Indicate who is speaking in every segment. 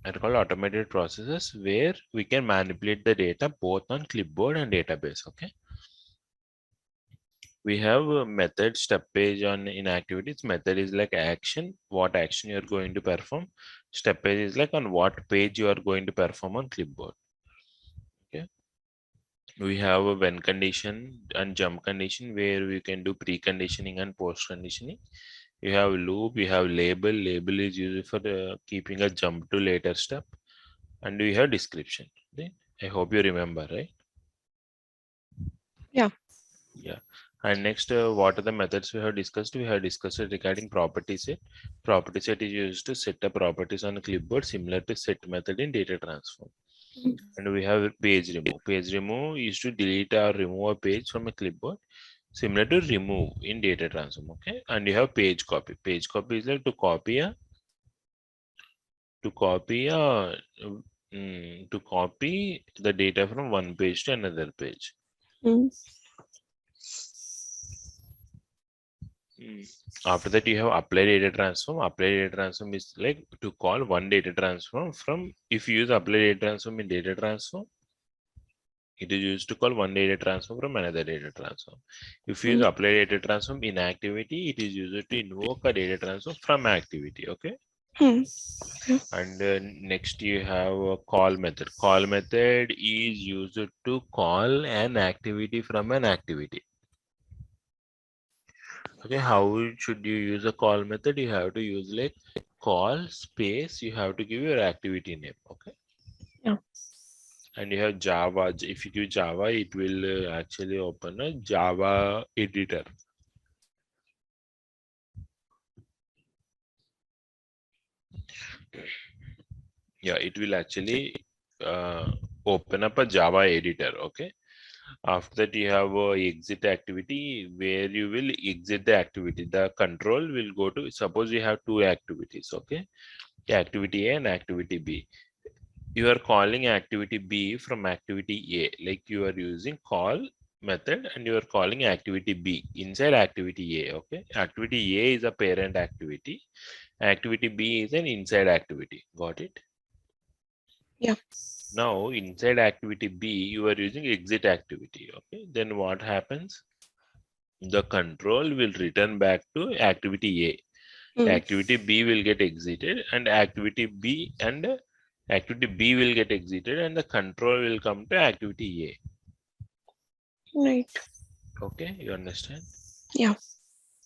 Speaker 1: are called automated processes where we can manipulate the data both on clipboard and database. Okay. We have a method step page on in activities. Method is like action, what action you are going to perform. Step page is like on what page you are going to perform on clipboard. Okay. We have a when condition and jump condition where we can do pre-conditioning and post-conditioning. You have loop, you have label. Label is used for keeping a jump to later step. And we have description. Right? I hope you remember, right?
Speaker 2: Yeah.
Speaker 1: Yeah. And next, what are the methods we have discussed? We have discussed it regarding property set. Property set is used to set the properties on a clipboard similar to set method in data transform. And we have page remove. Page remove is to delete or remove a page from a clipboard similar to remove in data transform. Okay. And you have page copy. Page copy is like to copy a to copy the data from one page to another page.
Speaker 2: Mm.
Speaker 1: After that, you have apply data transform. Apply data transform is like to call one data transform from, if you use apply data transform in data transform, it is used to call one data transform from another data transform. If you use
Speaker 2: Mm.
Speaker 1: apply data transform in activity, it is used to invoke a data transform from activity. Okay.
Speaker 2: Mm.
Speaker 1: And next you have a call method. Call method is used to call an activity from an activity. Okay, how should you use a call method? You have to use like call space, you have to give your activity name. Okay.
Speaker 2: Yeah.
Speaker 1: And you have Java. If you give Java, it will actually open a Java editor. Yeah, it will actually open up a Java editor. Okay. After that, you have a exit activity where you will exit the activity. The control will go to, suppose you have two activities. Okay. Activity A and activity B. You are calling activity B from activity A, like you are using call method and you are calling activity B inside activity A. Okay. Activity A is a parent activity. Activity B is an inside activity. Got it?
Speaker 2: Yeah.
Speaker 1: Now inside activity B, you are using exit activity. Okay. Then what happens? The control will return back to activity A.
Speaker 2: Mm.
Speaker 1: Activity B will get exited and activity B will get exited and the control will come to activity A.
Speaker 2: Right.
Speaker 1: Okay, you understand?
Speaker 2: Yeah.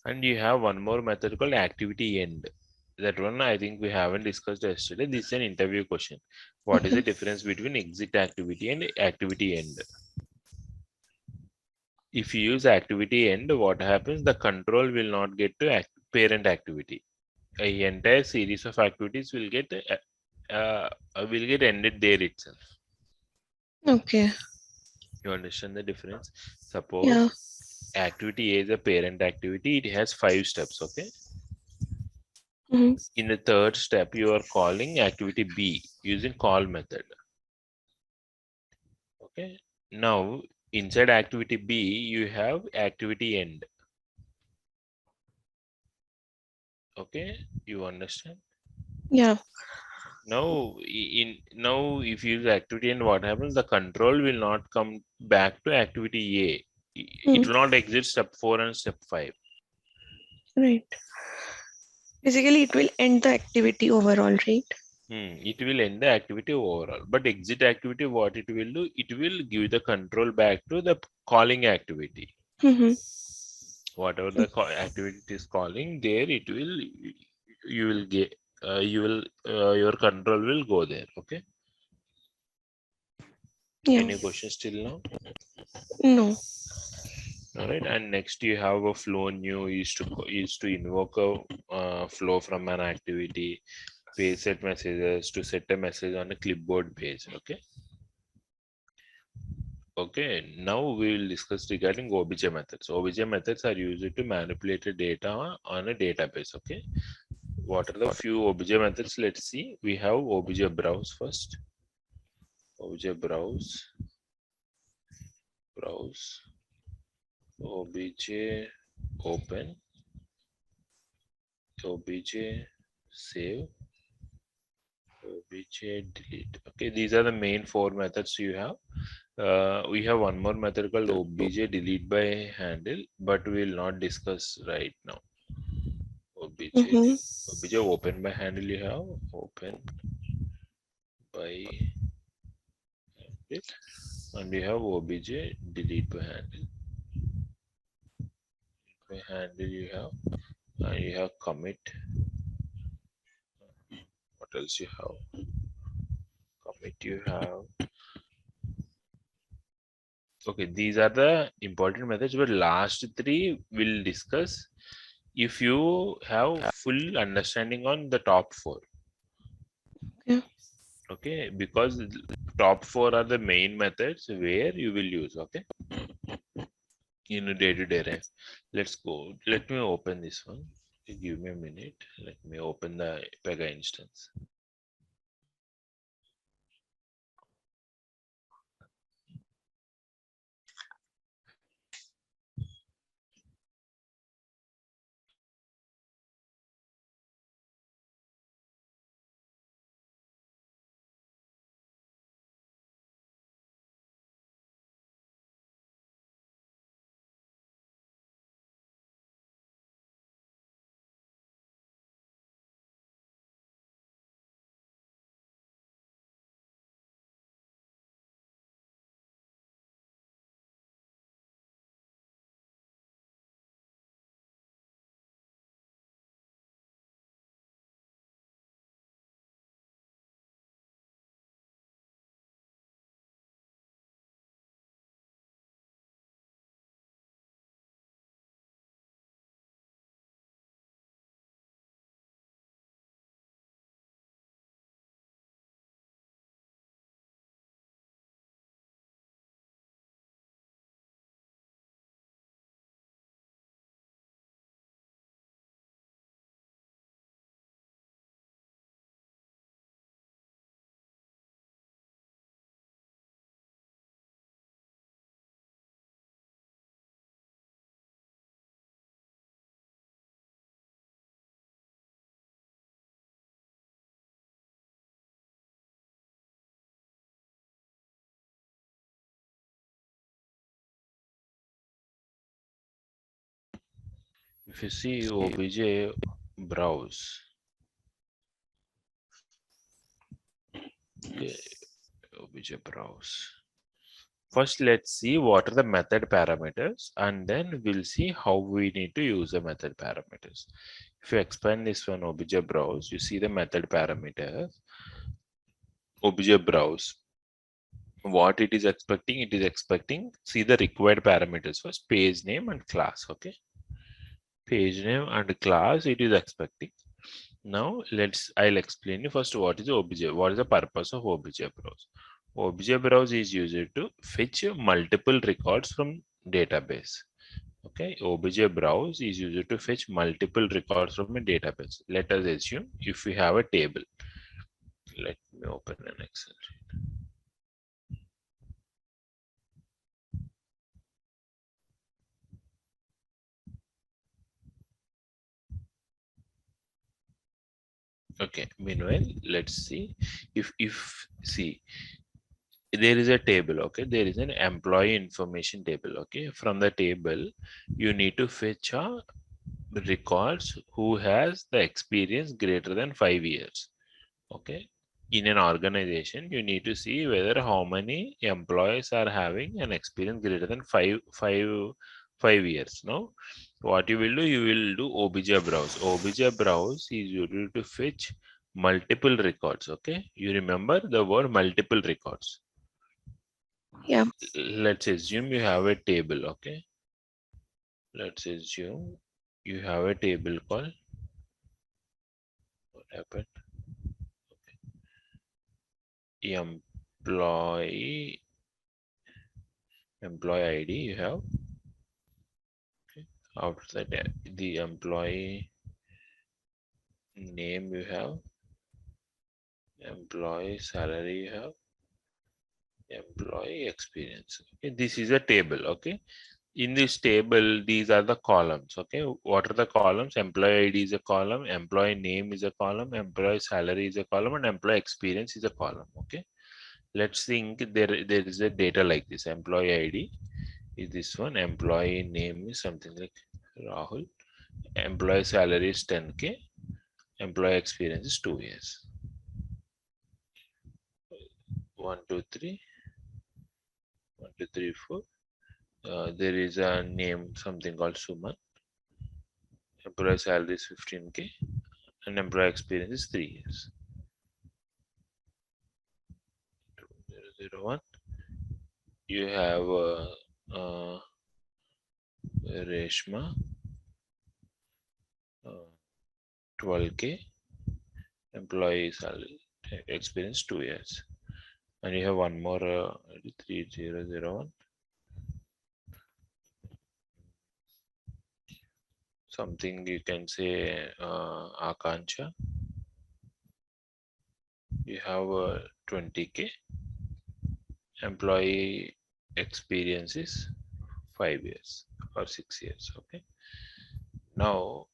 Speaker 1: And you have one more method called activity end. That one I think we haven't discussed yesterday. This is an interview question. What is the difference between exit activity and activity end? If you use activity end, what happens? The control will not get to parent activity. A entire series of activities will get ended there itself.
Speaker 2: Okay.
Speaker 1: You understand the difference?
Speaker 2: Yeah.
Speaker 1: Suppose activity A is a parent activity. It has 5 steps. Okay.
Speaker 2: Mm.
Speaker 1: In the third step, you are calling activity B using call method. Okay. Now, inside activity B, you have activity end. Okay. You understand?
Speaker 2: Yeah.
Speaker 1: Now, if you use activity end, what happens? The control will not come back to activity A. It
Speaker 2: Mm.
Speaker 1: will not exit step 4 and step 5.
Speaker 2: Right. Basically, it will end the activity overall, right?
Speaker 1: It will end the activity overall. But exit activity, what it will do? It will give the control back to the calling activity.
Speaker 2: Mm-hmm.
Speaker 1: Whatever the activity it is calling, there it will, you will get, your control will go there. Okay.
Speaker 2: Yeah.
Speaker 1: Any questions till now?
Speaker 2: No.
Speaker 1: All right. And next you have a flow new is to invoke a flow from an activity. Page set messages to set a message on a clipboard page. Okay. Okay, now we will discuss regarding OBJ methods. OBJ methods are used to manipulate the data on a database. Okay, what are the few OBJ methods? Let's see. We have OBJ browse first. OBJ browse, OBJ open, OBJ save, obj delete. Okay, these are the main four methods you have. We have one more method called obj delete by handle, but we will not discuss right now. Obj
Speaker 2: Mm-hmm.
Speaker 1: obj open by handle, you have open by handle, and you have obj delete by handle. By handle you have, and you have commit. What else you have? Commit you have. Okay, these are the important methods, but last three we'll discuss if you have full understanding on the top four.
Speaker 2: Yeah.
Speaker 1: Okay, because top four are the main methods where you will use. Okay, in a day-to-day life. Let's go. Let me open this one. Give me a minute. Let me open the Pega instance. If you see obj browse, okay, obj browse. First, let's see what are the method parameters, and then we'll see how we need to use the method parameters. If you expand this one, obj browse, you see the method parameters. Obj browse, what it is expecting, see the required parameters first, page name and class. Okay, page name and class it is expecting. Now I'll explain you first what is obj, what is the purpose of obj browse. Obj browse is used to fetch multiple records from database. Okay, obj browse is used to fetch multiple records from a database. Let us assume if we have a table. Let me open an Excel. Okay, meanwhile, let's see if see there is a table. Okay, there is an employee information table. Okay, from the table you need to fetch a records who has the experience greater than 5 years. Okay, in an organization you need to see whether how many employees are having an experience greater than 5 years. Now what you will do, you will do obj browse. Obj browse is used to fetch multiple records. Okay, you remember the word multiple records.
Speaker 2: Yeah.
Speaker 1: Let's assume you have a table. Okay, let's assume you have a table called, what happened, employee ID you have. Okay, after that the employee name you have, employee salary you have, employee experience. Okay, this is a table. Okay, in this table, these are the columns. Okay, what are the columns? Employee ID is a column, employee name is a column, employee salary is a column, and employee experience is a column. Okay, let's think there is a data like this. Employee ID is this one, employee name is something like Rahul, employee salary is 10K, employee experience is 2 years. 1 2 3 1 2 3 4. There is a name something called Suman, employee salary is 15K, and employee experience is 3 years. 001. You have Reshma, 12K, employee salary experience 2 years, and you have one more 3001, something you can say Akansha, you have 20K, employee experience is 5 years or 6 years. Okay, now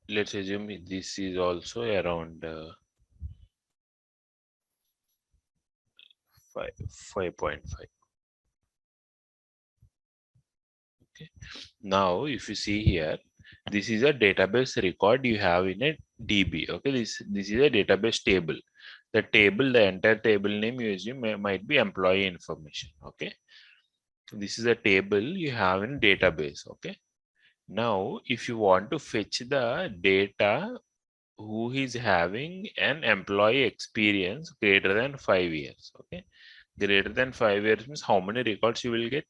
Speaker 1: let's assume this is also around 5.5. Okay, now if you see here, this is a database record you have in a DB. Okay, this is a database table. The table, the entire table name you assume might be employee information. Okay, this is a table you have in database. Okay, now if you want to fetch the data who is having an employee experience greater than 5 years. Okay, greater than 5 years means how many records you will get?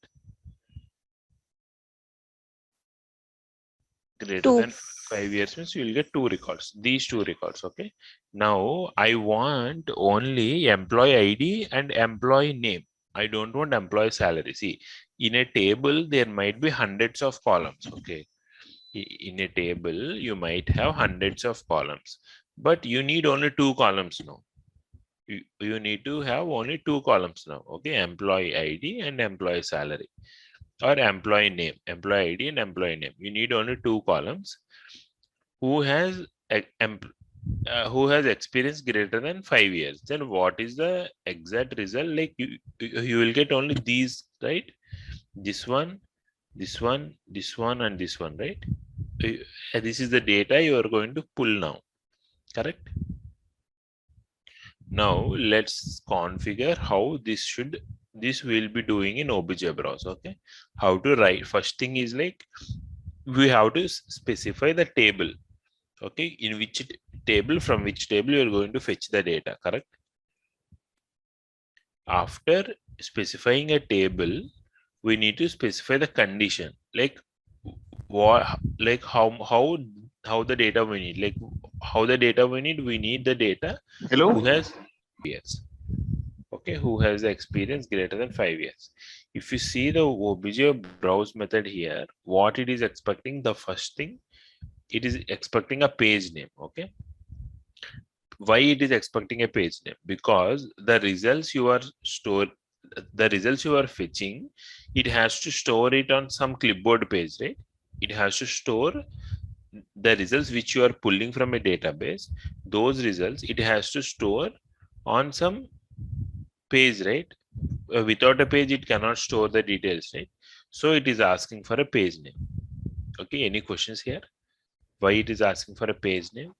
Speaker 1: Greater
Speaker 2: 2.
Speaker 1: than 5 years means you will get 2 records, these 2 records. Okay, now I want only employee ID and employee name. I don't want employee salary. See, in a table there might be hundreds of columns. Okay, in a table you might have hundreds of columns, but you need only 2 columns now. You need to have only 2 columns now. Okay, employee ID and employee salary, or employee name, employee ID and employee name. You need only 2 columns. Who has who has experience greater than 5 years? Then what is the exact result? Like you will get only these, right? This one, this one, this one, and this one, right? This is the data you are going to pull now, correct? Now let's configure how this will be doing in obj browse. Okay, how to write? First thing is like we have to specify the table. Okay, in which table, from which table you are going to fetch the data, correct? After specifying a table, we need to specify the condition, like what, like how the data we need, like how the data we need the data.
Speaker 3: Hello?
Speaker 1: Who has years? Okay, who has the experience greater than 5 years? If you see the obj browse method here, what it is expecting, the first thing, it is expecting a page name. Okay, why it is expecting a page name? Because the results you are fetching, it has to store it on some clipboard page, right? It has to store the results which you are pulling from a database. Those results it has to store on some page, right? Without a page it cannot store the details, right? So it is asking for a page name. Okay, any questions here? Why it is asking for a page name?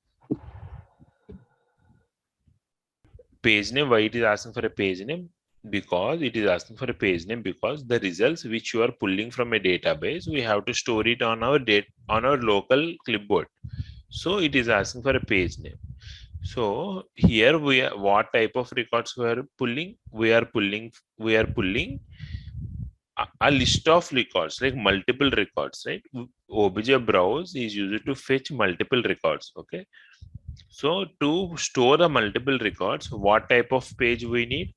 Speaker 1: Page name, why it is asking for a page name? Because it is asking for a page name because the results which you are pulling from a database, we have to store it on our local clipboard. So it is asking for a page name. So here we are, what type of records we are pulling? We are pulling a list of records, like multiple records, right? Obj browse is used to fetch multiple records. Okay, so to store the multiple records, what type of page we need?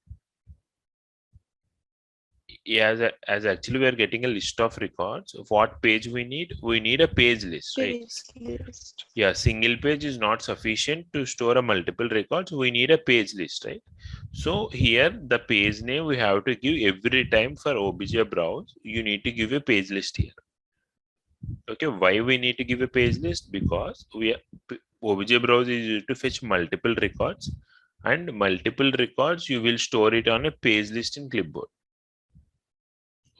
Speaker 1: As actually we are getting a list of records, what page we need? We need a page list, right?
Speaker 2: Page list.
Speaker 1: Yeah, single page is not sufficient to store a multiple records. We need a page list, right? So here the page name we have to give every time for obj browse. You need to give a page list here. Okay, why we need to give a page list? Because OBJ browser is used to fetch multiple records, and multiple records you will store it on a page list in clipboard.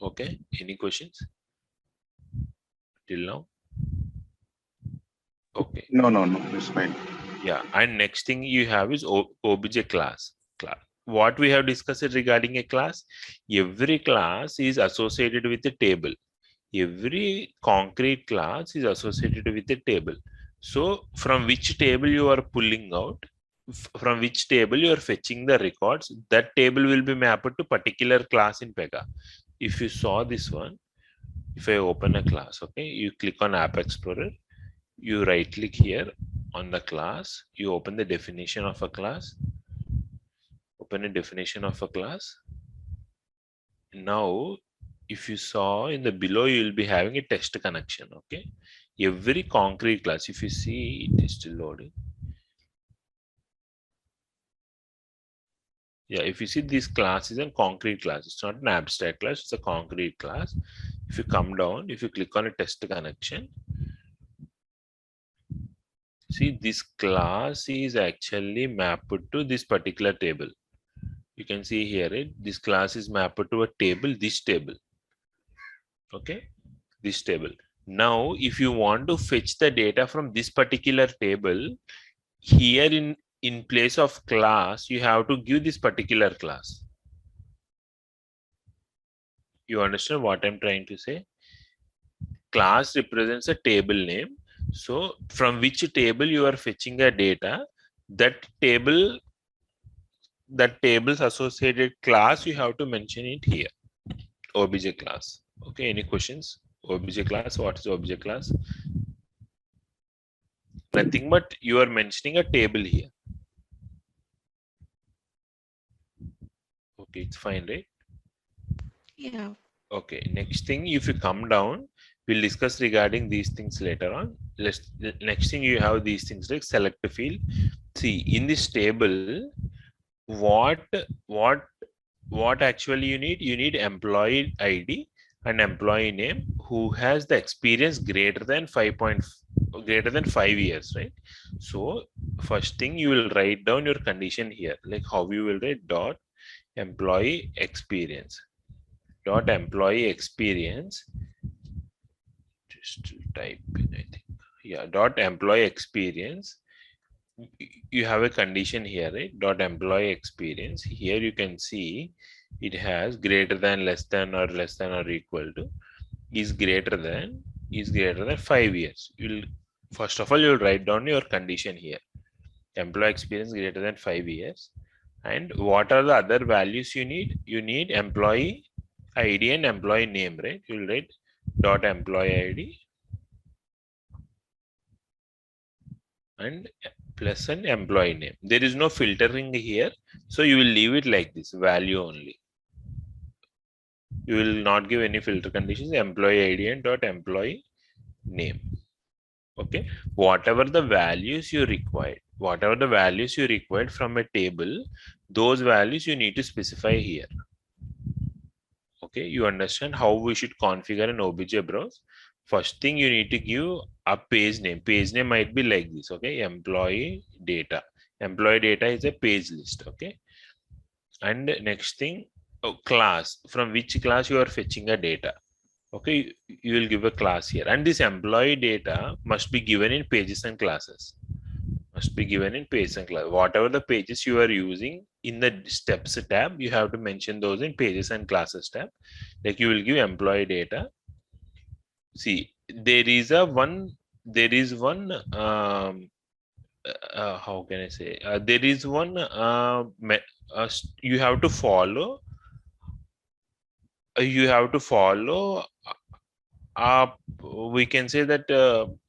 Speaker 1: Okay, any questions till now? Okay.
Speaker 3: No, it's fine.
Speaker 1: Yeah, and next thing you have is OBJ class. What we have discussed regarding a class, every class is associated with a table. Every concrete class is associated with a table. So from which table you are pulling out, from which table you are fetching the records, that table will be mapped to particular class in Pega. If you saw this one, if I open a class, okay, you click on App Explorer, you right click here on the class, you open the definition of a class, open a definition of a class. Now, if you saw in the below, you will be having a test connection. Okay, every concrete class, if you see, it is still loading. Yeah, if you see, this class is a concrete class. It's not an abstract class, it's a concrete class. If you come down, if you click on a test connection, see, this class is actually mapped to this particular table. You can see here, right? This class is mapped to a table, this table. Okay, this table. Now, if you want to fetch the data from this particular table, here in place of class, you have to give this particular class. You understand what I'm trying to say? Class represents a table name. So from which table you are fetching a data, that table's associated class, you have to mention it here. OBJ class. Okay, any questions? OBJ class, what is OBJ class? Nothing but you are mentioning a table here. Okay, it's fine, right?
Speaker 2: Yeah.
Speaker 1: Okay, next thing, if you come down, we'll discuss regarding these things later on. Next thing, you have these things like select a field. See, in this table, what actually you need? You need employee ID and employee name who has the experience greater than 5 years, right? So first thing, you will write down your condition here, like how you will write dot employee experience. Dot employee experience, just to type in, I think. Yeah, dot employee experience. You have a condition here, right? Dot employee experience. Here you can see it has greater than, less than, or less than or equal to, is greater than 5 years. You'll first of all, you'll write down your condition here. Employee experience greater than 5 years. And what are the other values you need? You need employee ID and employee name, right? You'll write dot employee ID and plus an employee name. There is no filtering here, so you will leave it like this, value only. You will not give any filter conditions, employee ID and dot employee name. Okay, whatever the values you required from a table, those values you need to specify here. Okay, you understand how we should configure an OBJ browse. First thing, you need to give a page name. Page name might be like this. Okay, employee data. Employee data is a page list. Okay, and next thing, class. From which class you are fetching a data. Okay, you will give a class here, and this employee data must be given in pages and classes. Must be given in pages and class. Whatever the pages you are using in the steps tab, you have to mention those in pages and classes tab. Like you will give employee data. See, there is one how can I say, there is one you have to follow we can say that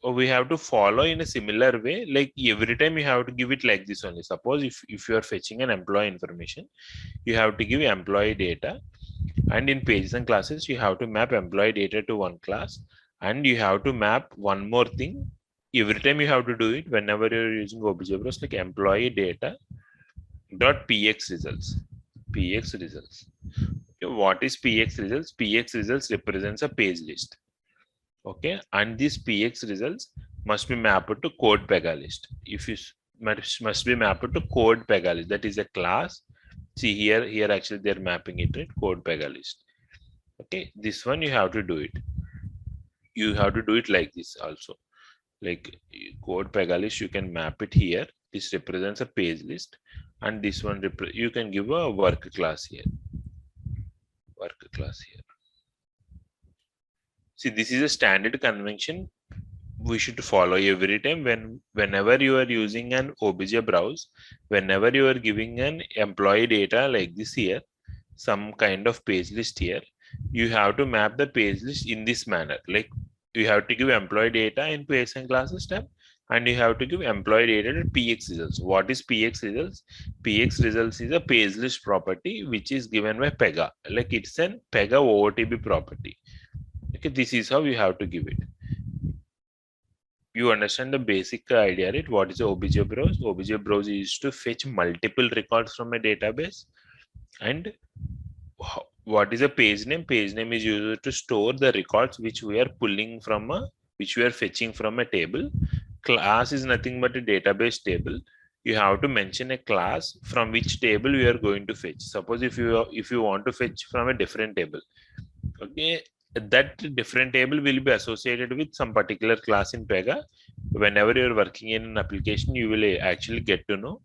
Speaker 1: we have to follow in a similar way. Like every time you have to give it like this only. Suppose if you are fetching an employee information, you have to give employee data, and in pages and classes you have to map employee data to one class, and you have to map one more thing. Every time you have to do it whenever you're using OBJ browse, like employee data dot px results. Okay, what is px results? Px results represents a page list. Okay, and these PX results must be mapped to code Pega list. If you must be mapped to code Pega list, that is a class. See here actually they're mapping it, right? Code Pega list. Okay, this one you have to do it. You have to do it like this also. Like code Pega list, you can map it here. This represents a page list, and this one you can give a work class here. Work class here. See, this is a standard convention we should follow every time whenever you are using an obj browse, whenever you are giving an employee data like this here, some kind of page list here, you have to map the page list in this manner. Like you have to give employee data in page and classes tab, and you have to give employee data to px results. What is px results? Px results is a page list property which is given by Pega. Like it's an Pega OOTB property. Okay, this is how you have to give it. You understand the basic idea, right? What is obj browse? Obj browse is to fetch multiple records from a database. And what is a page name? Page name is used to store the records which we are pulling from which we are fetching from a table. Class is nothing but a database table. You have to mention a class from which table we are going to fetch. Suppose if you want to fetch from a different table, okay, that different table will be associated with some particular class in Pega. Whenever you're working in an application, you will actually get to know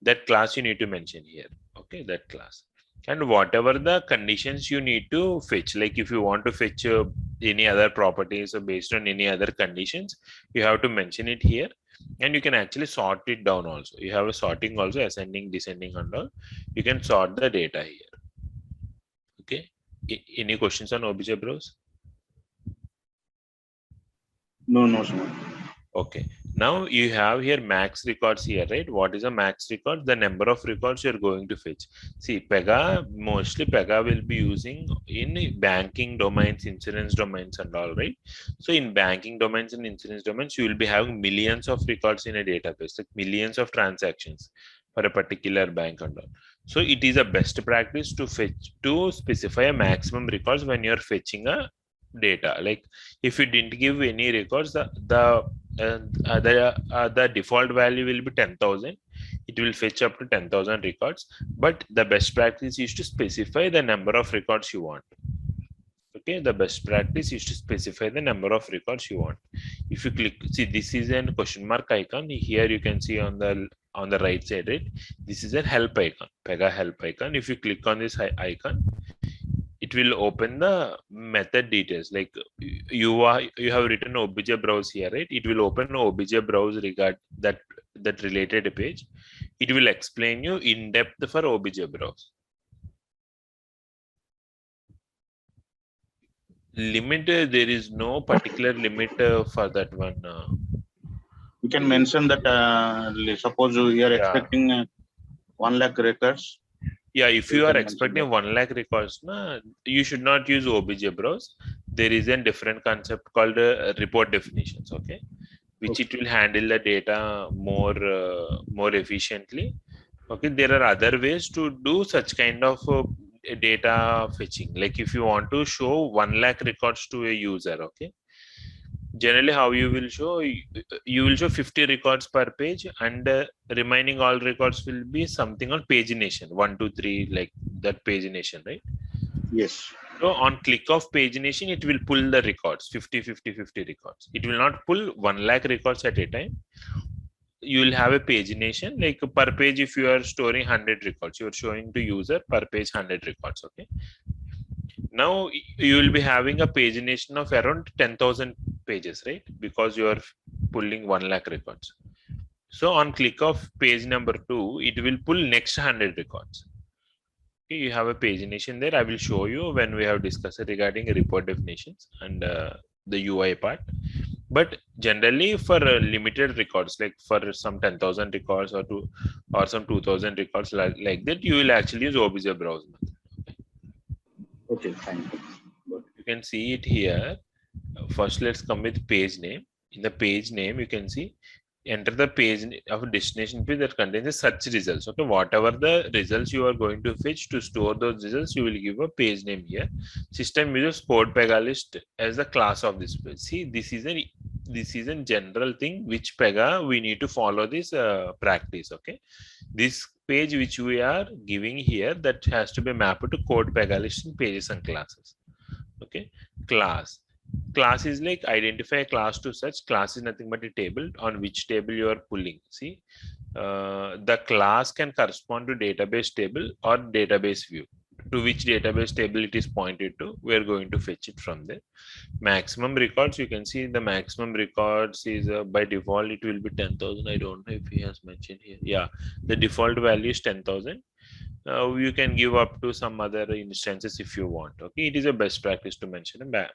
Speaker 1: that class you need to mention here. Okay, that class. And whatever the conditions you need to fetch, like if you want to fetch any other properties or based on any other conditions, you have to mention it here. And you can actually sort it down also. You have a sorting also, ascending, descending and all. You can sort the data here. Okay. Any questions on obj browse?
Speaker 3: No, sir.
Speaker 1: Okay. Now you have here max records here, right? What is a max record? The number of records you're going to fetch. See, mostly Pega will be using in banking domains, insurance domains and all, right? So in banking domains and insurance domains, you will be having millions of records in a database, like millions of transactions for a particular bank and all. So it is a best practice to specify a maximum records when you're fetching a data. Like if you didn't give any records, the default value will be 10,000. It will fetch up to 10,000 records, but the best practice is to specify the number of records you want. Okay, the best practice is to specify the number of records you want. If you click, see, this is a question mark icon here. You can see on the right side, right? This is a help icon, Pega help icon. If you click on this icon, it will open the method details. Like you have written obj browse here, right? It will open obj browse regard that related page. It will explain you in depth for obj browse. Limit, there is no particular limit for that one.
Speaker 3: You can mention that suppose you are expecting 1 lakh records.
Speaker 1: Yeah, if you are expecting 1 lakh records, you should not use obj browse. There is a different concept called report definitions, okay, which it will handle the data more efficiently. Okay, there are other ways to do such kind of data fetching. Like if you want to show 1 lakh records to a user, okay, generally how you will show, you will show 50 records per page, and remaining all records will be something on pagination, 1 2 3, like that pagination, right?
Speaker 3: Yes.
Speaker 1: So on click of pagination, it will pull the records, 50 50 50 records. It will not pull 1 lakh records at a time. You will have a pagination, like per page. If you are storing 100 records, you are showing to user per page 100 records. Okay, now you will be having a pagination of around 10,000 pages, right? Because you are pulling 1 lakh records. So on click of page number 2, it will pull next 100 records. Okay, you have a pagination there. I will show you when we have discussed regarding report definitions and the UI part. But generally for limited records, like for some 10,000 records or some 2,000 records like that, you will actually use obj browse method.
Speaker 3: Okay, fine.
Speaker 1: You can see it here. First, let's come with page name. In the page name, you can see enter the page of a destination page that contains the search results. Okay, whatever the results you are going to fetch, to store those results, you will give a page name here. System uses code Pega list as the class of this page. See, this is a general thing which Pega we need to follow this practice. Okay, this page which we are giving here, that has to be mapped to code Pega list in pages and classes. Okay, class is like identify a class to such. Class is nothing but a table on which table you are pulling. See, the class can correspond to database table or database view. To which database table it is pointed to, we are going to fetch it from there. Maximum records, you can see the maximum records is by default it will be 10,000. I don't know if he has mentioned here. Yeah, the default value is 10,000. You can give up to some other instances if you want. Okay, it is a best practice to mention a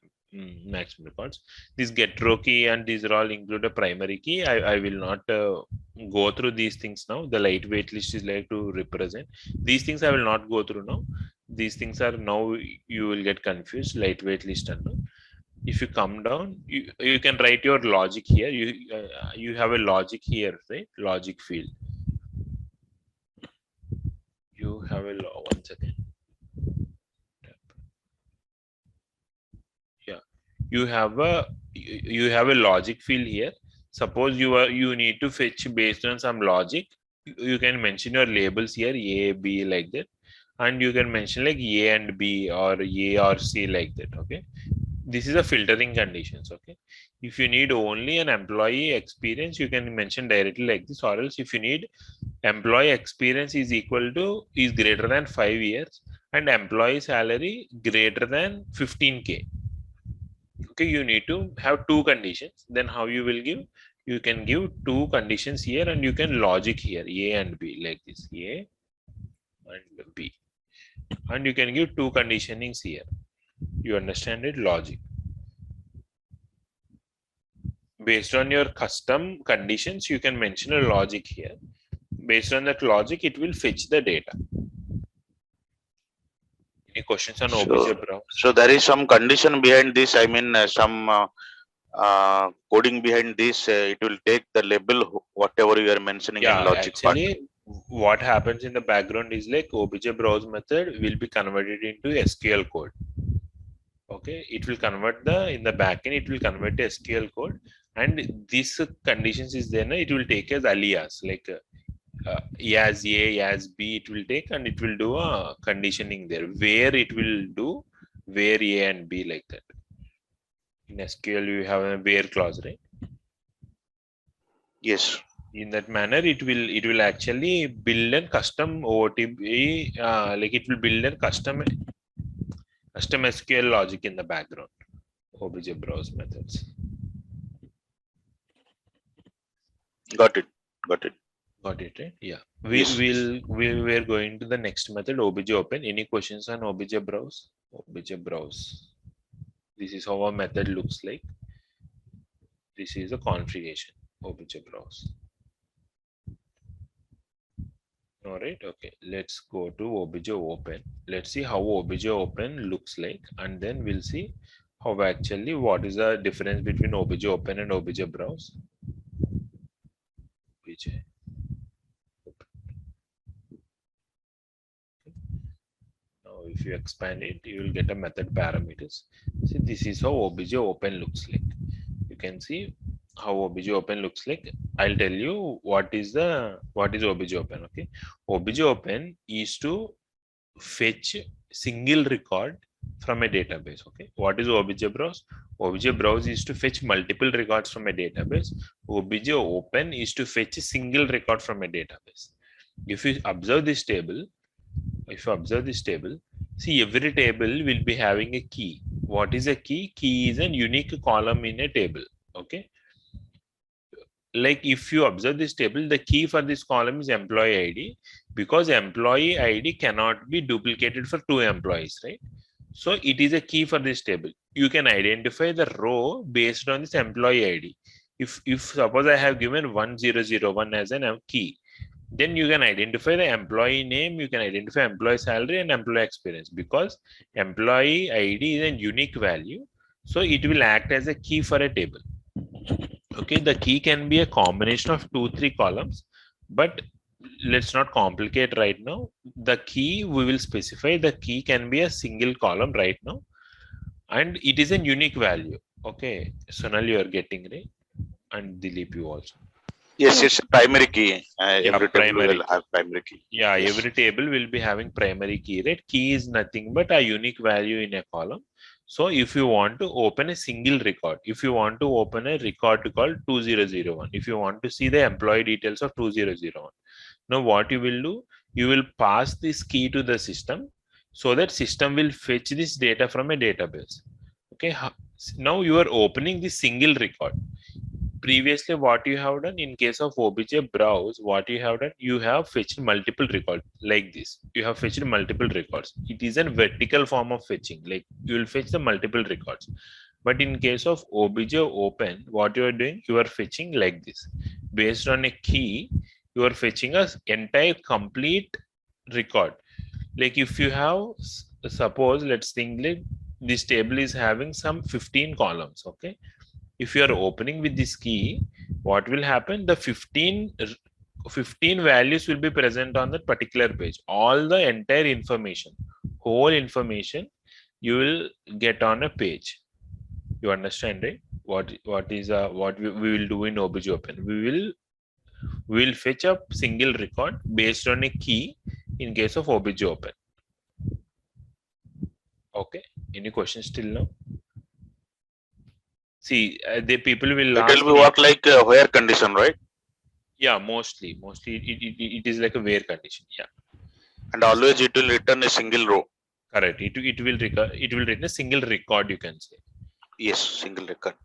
Speaker 1: maximum records. This get row key and these are all include a primary key. I will not go through these things now. The lightweight list is like to represent these things. I will not go through now. These things are now you will get confused. Lightweight list and all. If you come down, you can write your logic here. You have a logic here, right? Logic field. You have a one second. Yeah, you have a logic field here. Suppose you need to fetch based on some logic. You can mention your labels here, A, B, like that, and you can mention like A and B or A or C, like that. Okay, this is a filtering conditions. Okay, if you need only an employee experience, you can mention directly like this, or else if you need employee experience is greater than 5 years and employee salary greater than 15K. Okay, you need to have two conditions. Then how you will give? You can give two conditions here and you can logic here, A and B, like this, A and B, and you can give two conditionings here. You understand it? Logic. Based on your custom conditions, you can mention a logic here. Based on that logic, it will fetch the data. Any questions on OBJ browse?
Speaker 3: So there is some condition behind this. I mean, some coding behind this. It will take the label whatever you are mentioning in logic
Speaker 1: actually,
Speaker 3: part.
Speaker 1: What happens in the background is like OBJ browse method will be converted into SQL code. Okay, it will convert in the backend. It will convert the SQL code, and this conditions is then it will take as alias like. As A, as B, it will take and it will do a conditioning there where it will do where A and B, like that. In SQL, you have a where clause, right?
Speaker 3: Yes.
Speaker 1: In that manner, it will actually build a custom OOTB, like it will build a custom SQL logic in the background. OBJ browse methods.
Speaker 3: Got it.
Speaker 1: Got it, right? Yeah. We're going to the next method, OBJ open. Any questions on OBJ browse? OBJ browse. This is how a method looks like. This is a configuration, OBJ browse. All right. Okay. Let's go to OBJ open. Let's see how OBJ open looks like, and then we'll see how actually what is the difference between OBJ open and OBJ browse. OBJ. If you expand it, you will get a method parameters. See, this is how OBJ open looks like. You can see how OBJ open looks like. I'll tell you what is OBJ open. Okay, OBJ open is to fetch single record from a database. Okay, what is OBJ browse? OBJ browse is to fetch multiple records from a database. OBJ open is to fetch a single record from a database. If you observe this table, see, every table will be having a key. What is a key? Key is a unique column in a table. Okay. Like if you observe this table, the key for this column is employee ID, because employee ID cannot be duplicated for two employees, right? So it is a key for this table. You can identify the row based on this employee ID. If suppose I have given 1001 as a key, then you can identify the employee name, you can identify employee salary and employee experience, because employee ID is a unique value. So it will act as a key for a table. Okay, the key can be a combination of 2-3 columns, but let's not complicate right now. The key, we will specify the key can be a single column right now, and it is a unique value. Okay, Sonal, you are getting right, and Dilip, you also.
Speaker 3: Yes, it's a primary key.
Speaker 1: Yeah,
Speaker 3: Every table
Speaker 1: primary
Speaker 3: will
Speaker 1: key.
Speaker 3: have primary key.
Speaker 1: Yeah,
Speaker 3: Yes.
Speaker 1: every table will be having primary key, right? Key is nothing but a unique value in a column. So if you want to open a single record, if you want to open a record called 2001, if you want to see the employee details of 2001, now what you will do, you will pass this key to the system so that system will fetch this data from a database. Okay, now you are opening the single record. Previously what you have done in case of obj browse, what you have done, you have fetched multiple records like this. You have fetched multiple records. It is a vertical form of fetching, like you will fetch the multiple records. But in case of obj open, what you are doing, you are fetching like this. Based on a key, you are fetching a entire complete record. Like if you have, suppose let's think like this table is having some 15 columns. Okay, if you are opening with this key, what will happen, the 15 values will be present on that particular page. All the entire information, whole information, you will get on a page. You understand, right? What we will do in obj open, we will fetch a single record based on a key in case of obj open. Okay, any questions till now? See, the people will
Speaker 3: It
Speaker 1: ask
Speaker 3: will be
Speaker 1: in,
Speaker 3: work like where condition, right?
Speaker 1: yeah, mostly it is like a where condition. Yeah,
Speaker 3: And always it will return a single row.
Speaker 1: correct. It will record, it will return a single record, you can say.
Speaker 3: Yes, single record.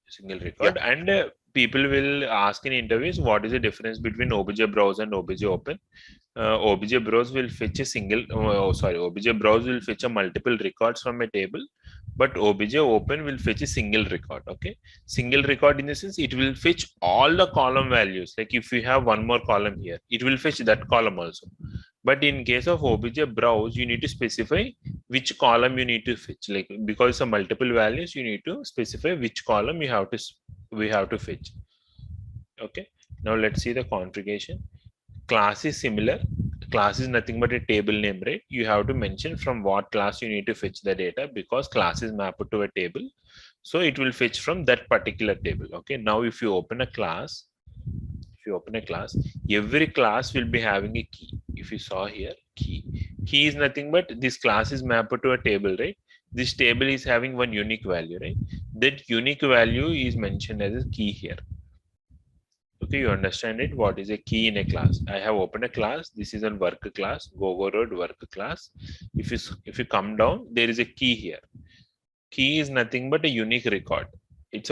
Speaker 1: Single
Speaker 3: Yeah.
Speaker 1: record. And people will ask in interviews, what is the difference between obj browse and obj open? Obj browse will fetch a single, obj browse will fetch a multiple records from a table, but obj open will fetch a single record. Okay, single record in the sense it will fetch all the column values. Like if you have one more column here, it will fetch that column also. But in case of obj browse, you need to specify which column you need to fetch. Like because of multiple values, you need to specify which column you have to we have to fetch. Okay, now let's see the configuration. Class is similar. Class is nothing but a table name, right? You have to mention from what class you need to fetch the data, because class is mapped to a table. So it will fetch from that particular table. Okay, now if you open a class, every class will be having a key. If you saw here, key is nothing but this class is mapped to a table, right? This table is having one unique value, right? That unique value is mentioned as a key here. Okay, you understand it? What is a key in a class? I have opened a class. This is a work class, Gogo Road work class. If you come down, there is a key here. Key is nothing but a unique record. It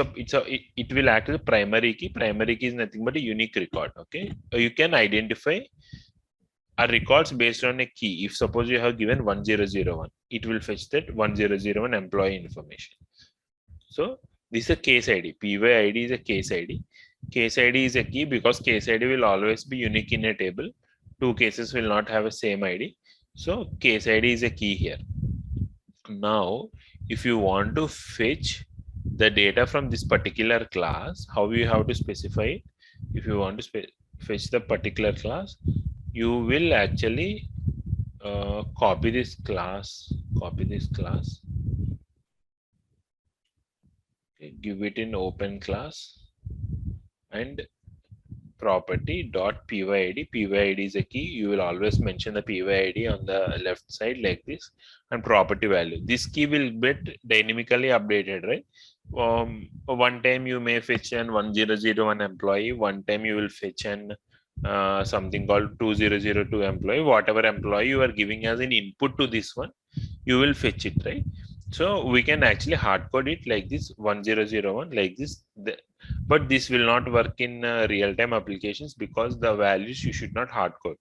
Speaker 1: will act as a primary key. Primary key is nothing but a unique record. Okay, you can identify a records based on a key. If suppose you have given 1001, it will fetch that 1001 employee information. So this is a case ID. PYID is a case ID. Case ID is a key because case ID will always be unique in a table. Two cases will not have a same ID. So case ID is a key here. Now, if you want to fetch the data from this particular class, how you have to specify it? If you want to fetch the particular class, you will actually copy this class, okay, give it in open class and property dot pyd. Pyd is a key. You will always mention the pyd on the left side like this, and property value. This key will get dynamically updated, right? One time you may fetch an 1001 employee, one time you will fetch an something called 2002 employee. Whatever employee you are giving as an input to this one, you will fetch it, right? So we can actually hard code it like this 1001 like this. But this will not work in real-time applications, because the values you should not hard code,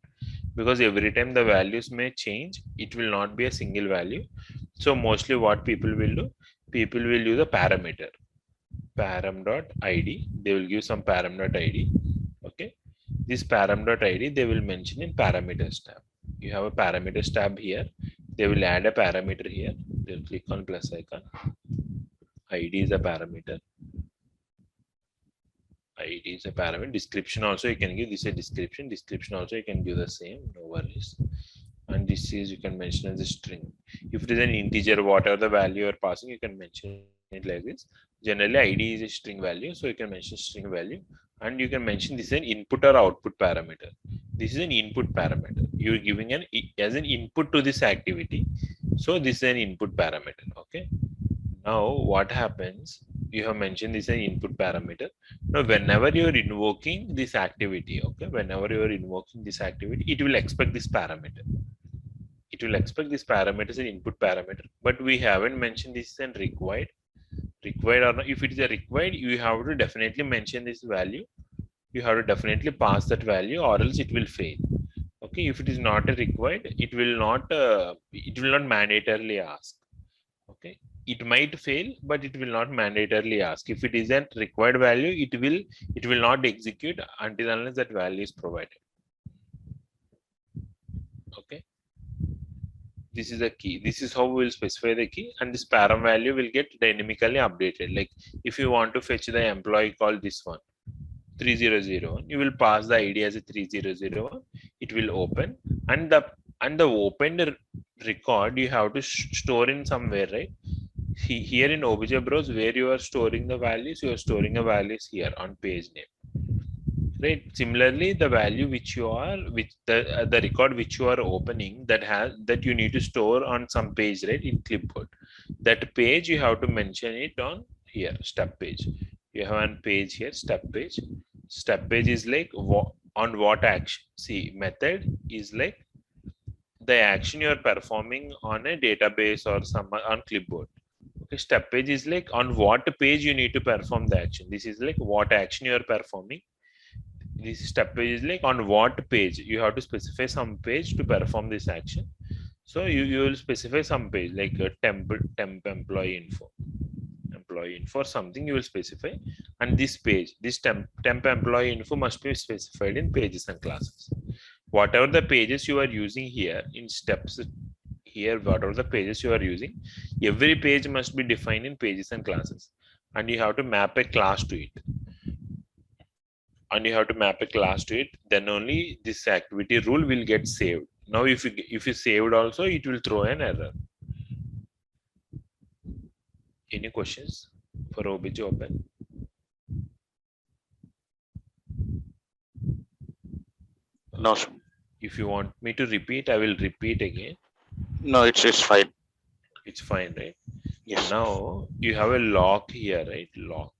Speaker 1: because every time the values may change, it will not be a single value. So mostly what people will do, people will use a parameter, param.id. They will give some param.id. Okay, this param.id they will mention in parameters tab. You have a parameters tab here. They will add a parameter here. They'll click on plus icon. ID is a parameter. it is a parameter. Description also you can give this a description. Description also you can give the same, no worries. And this is you can mention as a string. If it is an integer, whatever the value you are passing, you can mention it like this. Generally, ID is a string value, so you can mention string value, and you can mention this is an input or output parameter. This is an input parameter. You are giving an as an input to this activity, so this is an input parameter. Okay. Now what happens? You have mentioned this as an input parameter. Now whenever you are invoking this activity, okay, whenever you are invoking this activity, it will expect this parameter. It will expect this parameter as an input parameter, but we haven't mentioned this as required. Required or not, if it is a required, you have to definitely mention this value. You have to definitely pass that value, or else it will fail. Okay, if it is not a required, it will not mandatorily ask. Okay, it might fail, but it will not mandatorily ask. If it isn't required value, it will not execute until unless that value is provided. Okay, this is the key. This is how we will specify the key, and this param value will get dynamically updated. Like if you want to fetch the employee called this one 3001, you will pass the ID as a 3001. It will open, and the opened record you have to store in somewhere, right? Here in obj browse, where you are storing the values, you are storing the values here on page name, right? Similarly, the value which you are the record which you are opening, that you need to store on some page, right, in clipboard. That page you have to mention it on here, step page. You have one page here, step page. Step page is like on what action. See, method is like the action you are performing on a database or some on clipboard. Okay, step page is like on what page you need to perform the action. This is like what action you are performing. This step page is like on what page you have to specify some page to perform this action. So you will specify some page like a temp employee info or something you will specify, and this page, this temp employee info must be specified in pages and classes. Whatever the pages you are using here in steps here, whatever the pages you are using, every page must be defined in pages and classes, and you have to map a class to it. Then only this activity rule will get saved. Now if you saved also, it will throw an error. Any questions for OBJ open?
Speaker 3: No,
Speaker 1: if you want me to repeat, I will repeat again.
Speaker 3: No, it's fine.
Speaker 1: It's fine, right?
Speaker 3: Yes.
Speaker 1: Now you have a lock here, right? Lock.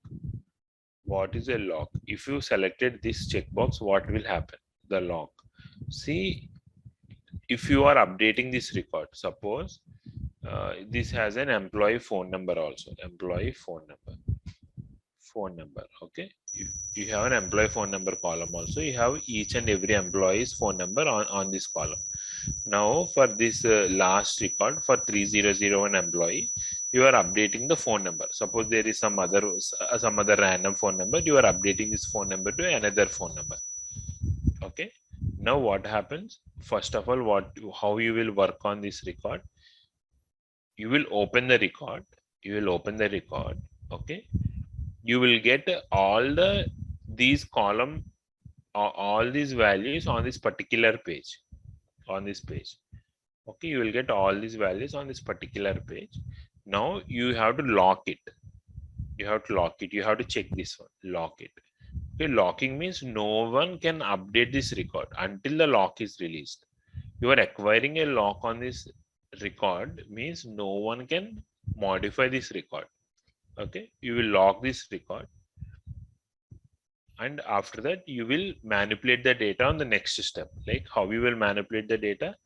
Speaker 1: What is a lock? If you selected this checkbox, what will happen? The lock. See, if you are updating this record, suppose this has an employee phone number also. Employee phone number. Okay. If you have an employee phone number column also, you have each and every employee's phone number on this column. Now for this last record for 3001 employee, you are updating the phone number. Suppose there is some other random phone number, you are updating this phone number to another phone number. Okay. Now what happens? First of all, how you will work on this record? You will open the record. Okay. You will get all these column, all these values on this particular page. Okay, you will get all these values on this particular page. Now you have to lock it. You have to check this one. Lock it. Okay, locking means no one can update this record until the lock is released. You are acquiring a lock on this record means no one can modify this record. Okay, you will lock this record, and after that you will manipulate the data on the next step. Like how you will manipulate the data?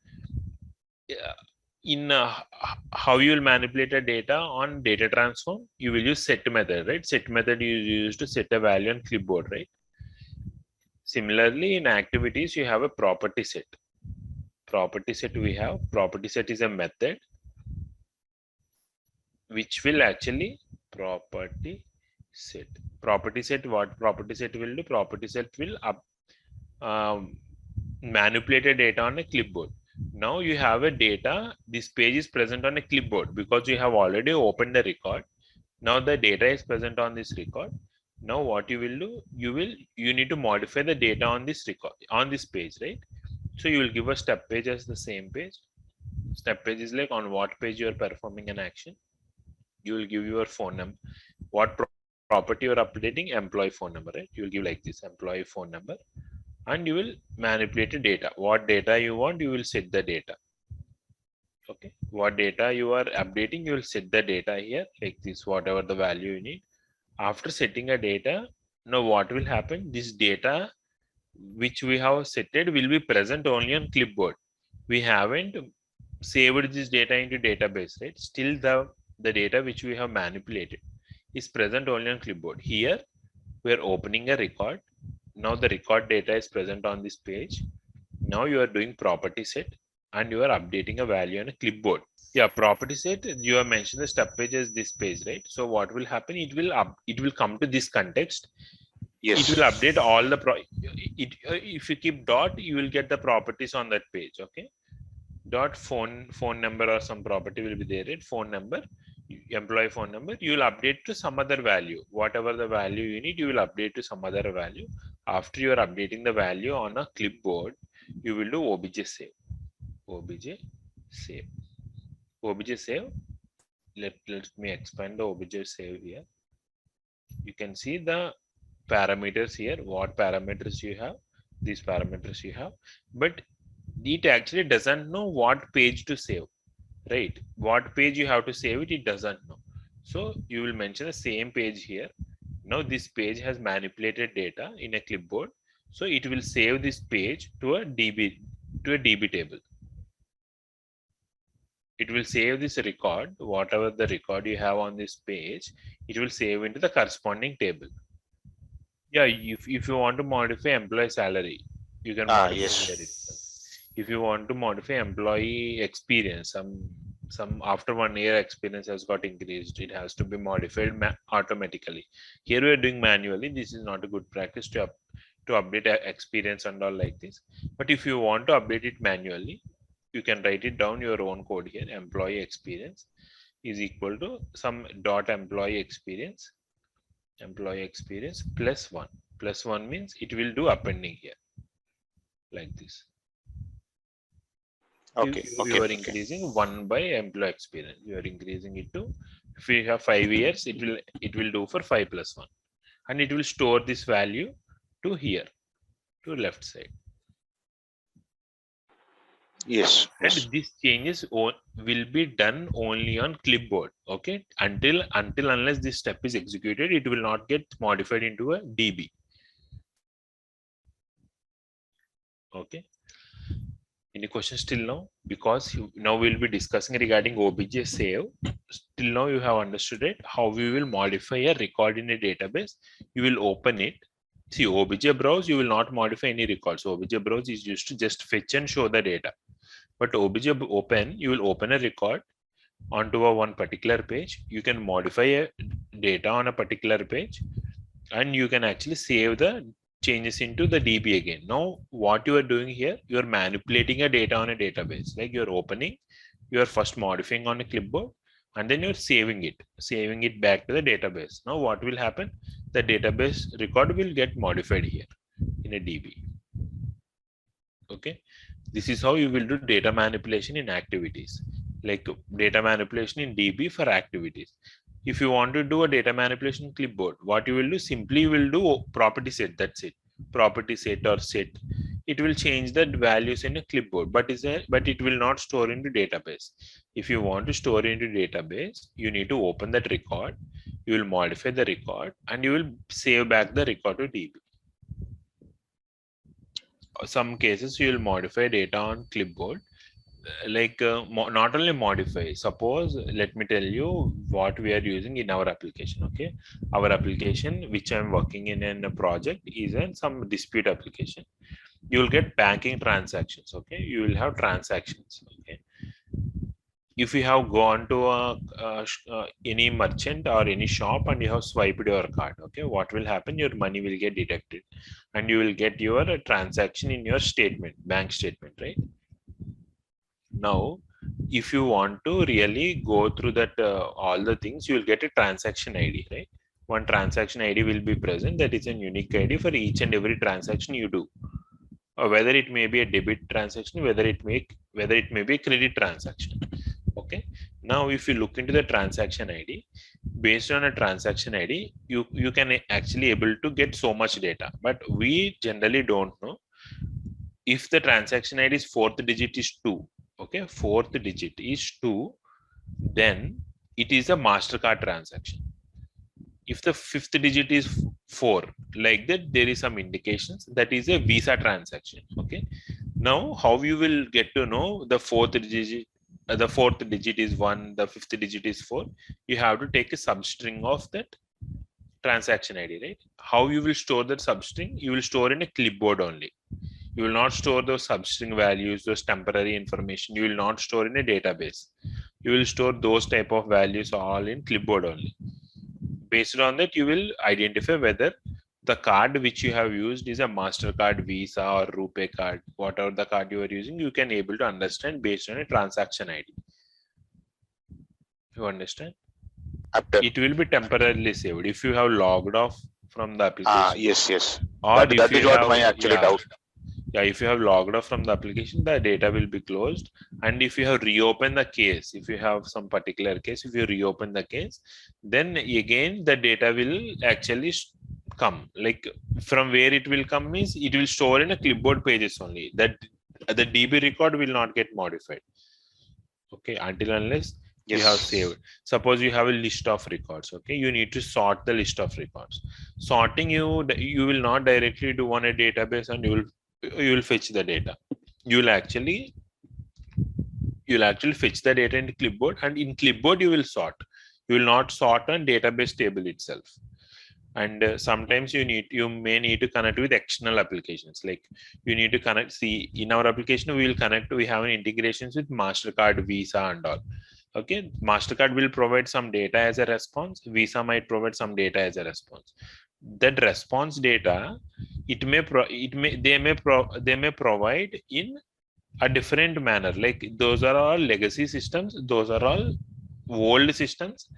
Speaker 1: How you will manipulate the data on data transform? You will use set method, right? Set method you use to set a value on clipboard, right? Similarly, in activities you have a property set. Property set is a method which will actually property set. What property set will do? Property set will manipulate a data on a clipboard. Now you have a data. This page is present on a clipboard because you have already opened the record. Now the data is present on this record. Now what you will do, you need to modify the data on this record, on this page, right? So you will give a step page as the same page. Step page is like on what page you are performing an action. You will give your phone number. What property you are updating? Employee phone number, right? You will give like this, employee phone number, and you will manipulate the data. What data you want, you will set the data. Okay, what data you are updating, you will set the data here like this, whatever the value you need. After setting a data, now what will happen? This data which we have setted will be present only on clipboard. We haven't saved this data into database, right? Still the data which we have manipulated is present only on clipboard. Here we are opening a record. Now the record data is present on this page. Now you are doing property set and you are updating a value on a clipboard. Yeah, property set, you have mentioned the step page as this page, right? So what will happen? It will come to this context.
Speaker 3: Yes.
Speaker 1: It will update all the if you keep dot, you will get the properties on that page. Okay, dot phone number or some property will be there, right? Phone number, employee phone number, you will update to some other value. Whatever the value you need, you will update to some other value. After you are updating the value on a clipboard, you will do obj save. Obj save. Obj save. Let me expand the obj save here. You can see the parameters here, what parameters you have, these parameters you have, but it actually doesn't know what page to save, right? What page you have to save it, it doesn't know. So you will mention the same page here. Now this page has manipulated data in a clipboard, so it will save this page to a DB table. It will save this record, whatever the record you have on this page, it will save into the corresponding table. Yeah, if you want to modify employee salary, you can modify
Speaker 3: Yes.
Speaker 1: here itself. If you want to modify employee experience, some after 1 year experience has got increased, it has to be modified automatically. Here we are doing manually. This is not a good practice to update experience and all like this. But if you want to update it manually, you can write it down your own code here. Employee experience is equal to some dot employee experience plus 1. Plus 1 means it will do appending here like this.
Speaker 3: Okay.
Speaker 1: You are increasing 1 by employee experience. You are increasing it to, if you have 5 years, it will do for 5 plus 1, and it will store this value to here, to left side.
Speaker 3: Yes.
Speaker 1: And these changes will be done only on clipboard. Okay, until unless this step is executed, it will not get modified into a DB. Okay, any questions till now? Because now we'll be discussing regarding obj save. Till now you have understood it, how we will modify a record in a database. You will open it. See, obj browse, you will not modify any records. Obj browse is used to just fetch and show the data. But obj open, you will open a record onto a one particular page. You can modify a data on a particular page, and you can actually save the changes into the DB again. Now, what you are doing here, you are manipulating a data on a database. Like you're opening, you are first modifying on a clipboard, and then you're saving it back to the database. Now, what will happen? The database record will get modified here in a DB. Okay, this is how you will do data manipulation in activities, like data manipulation in DB for activities. If you want to do a data manipulation clipboard, what you will do, simply you will do property set. That's it. Property set or set. It will change the values in a clipboard, but it will not store into database. If you want to store into database, you need to open that record. You will modify the record and you will save back the record to DB. Some cases you will modify data on clipboard, like not only modify. Suppose, let me tell you what we are using in our application. Okay, our application which I'm working in a project is in some dispute application. You will get banking transactions. Okay, you will have transactions. Okay, if you have gone to any merchant or any shop and you have swiped your card, okay, what will happen? Your money will get deducted and you will get your transaction in your statement, bank statement, right? Now, if you want to really go through that all the things, you will get a transaction ID, right? one transaction ID will be present. That is a unique ID for each and every transaction you do, or whether it may be a debit transaction, whether it may be a credit transaction. Okay. Now, if you look into the transaction ID, based on a transaction ID, you can actually able to get so much data, but we generally don't know if the transaction ID is fourth digit is 2. Okay, fourth digit is 2, then it is a MasterCard transaction. If the fifth digit is 4, like that, there is some indications that is a Visa transaction. Okay. Now, how you will get to know the fourth digit? The fourth digit is 1, the fifth digit is 4. You have to take a substring of that transaction ID, right? How you will store that substring? You will store in a clipboard only. You will not store those substring values, those temporary information. You will not store in a database. You will store those type of values all in clipboard only. Based on that, you will identify whether the card which you have used is a MasterCard, Visa, or RuPay card. Whatever the card you are using, you can able to understand based on a transaction ID. You understand? It will be temporarily saved if you have logged off from the application.
Speaker 3: Yes.
Speaker 1: Or
Speaker 3: that is what my actually doubt.
Speaker 1: Yeah, if you have logged off from the application, the data will be closed. And if you have reopened the case, if you have some particular case, if you reopen the case, then again the data will actually come. Like, from where it will come means it will store in a clipboard pages only. That the DB record will not get modified. Okay, until unless you have saved. Suppose you have a list of records. Okay, you need to sort the list of records. Sorting, you will not directly do on a database and you will fetch the data. You will actually fetch the data in clipboard, and in clipboard you will sort. You will not sort on database table itself. And sometimes you may need to connect with external applications. Like, you need to connect. See, in our application we have an integrations with MasterCard, Visa, and all. Okay, MasterCard will provide some data as a response. Visa might provide some data as a response. That response data, they may provide in a different manner. Like, those are all legacy systems. Those are all old systems.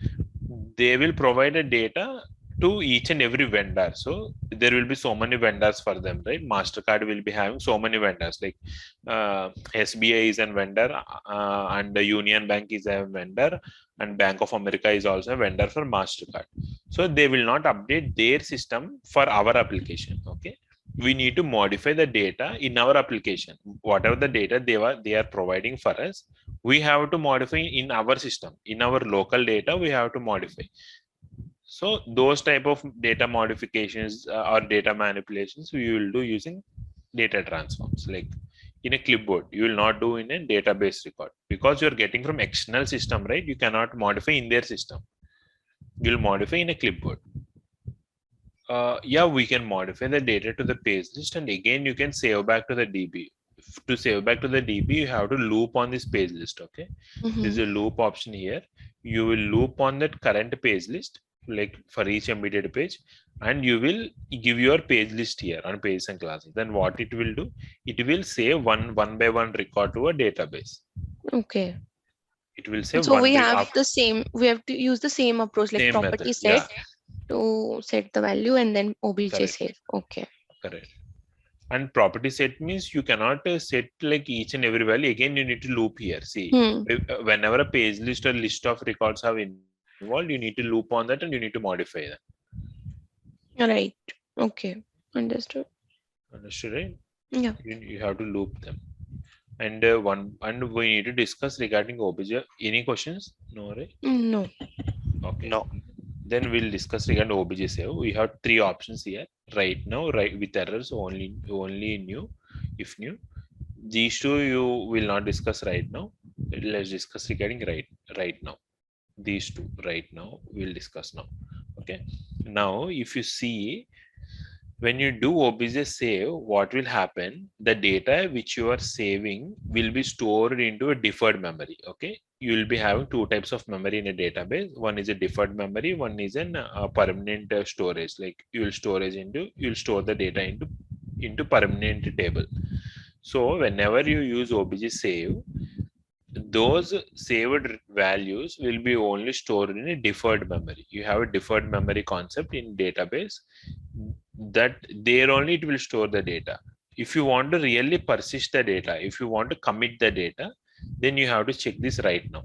Speaker 1: They will provide a data to each and every vendor. So there will be so many vendors for them, right? MasterCard will be having so many vendors. Like, SBI is a vendor, and the Union Bank is a vendor, and Bank of America is also a vendor for MasterCard. So they will not update their system for our application. Okay, we need to modify the data in our application. Whatever the data they are providing for us, we have to modify in our system. In our local data, we have to modify. So those type of data modifications or data manipulations we will do using data transforms. Like, in a clipboard, you will not do in a database record, because you're getting from external system, right? You cannot modify in their system. You'll modify in a clipboard. Yeah, we can modify the data to the page list, and again you can save back to the DB. To save back to the DB, you have to loop on this page list. Okay, there's a loop option here. You will loop on that current page list, like for each embedded page, and you will give your page list here on pages and classes. Then what it will do, it will save one by one record to a database.
Speaker 2: Okay.
Speaker 1: It will save.
Speaker 2: So we have to use the same approach, like
Speaker 1: same
Speaker 2: property
Speaker 1: method,
Speaker 2: set to set the value, and then obj save. Okay.
Speaker 1: Correct. And property set means you cannot set like each and every value. Again, you need to loop here. See, whenever a page list or list of records have involved, you need to loop on that and you need to modify that.
Speaker 2: Right. Okay. Understood.
Speaker 1: Understood, right?
Speaker 2: Yeah.
Speaker 1: You have to loop them. And we need to discuss regarding obj. Any questions? No, right?
Speaker 2: No.
Speaker 1: Okay. No. Then we'll discuss regarding obj save. We have 3 options here right now, right, with errors only new, if new. These 2 you will not discuss right now. Let's discuss regarding right now. These 2 right now we'll discuss now. Okay. Now, if you see, when you do obj save, what will happen? The data which you are saving will be stored into a deferred memory. Okay, you will be having 2 types of memory in a database. One is a deferred memory, one is a permanent storage. Like, you will store the data into permanent table. So whenever you use obj save, those saved values will be only stored in a deferred memory. You have a deferred memory concept in database that there only it will store the data. If you want to really persist the data, if you want to commit the data, then you have to check this right now.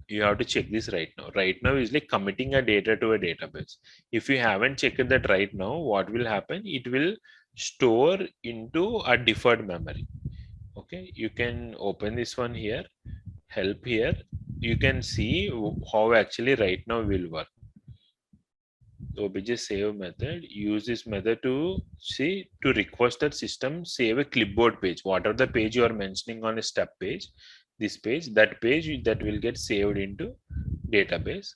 Speaker 1: You have to check this right now. Right now is like committing a data to a database. If you haven't checked that right now, what will happen? It will store into a deferred memory. Okay, you can open this one here, help here. You can see how actually right now will work. Obj save method, use this method to see to request that system save a clipboard page. Whatever the page you are mentioning on a step page, this page, that page that will get saved into database.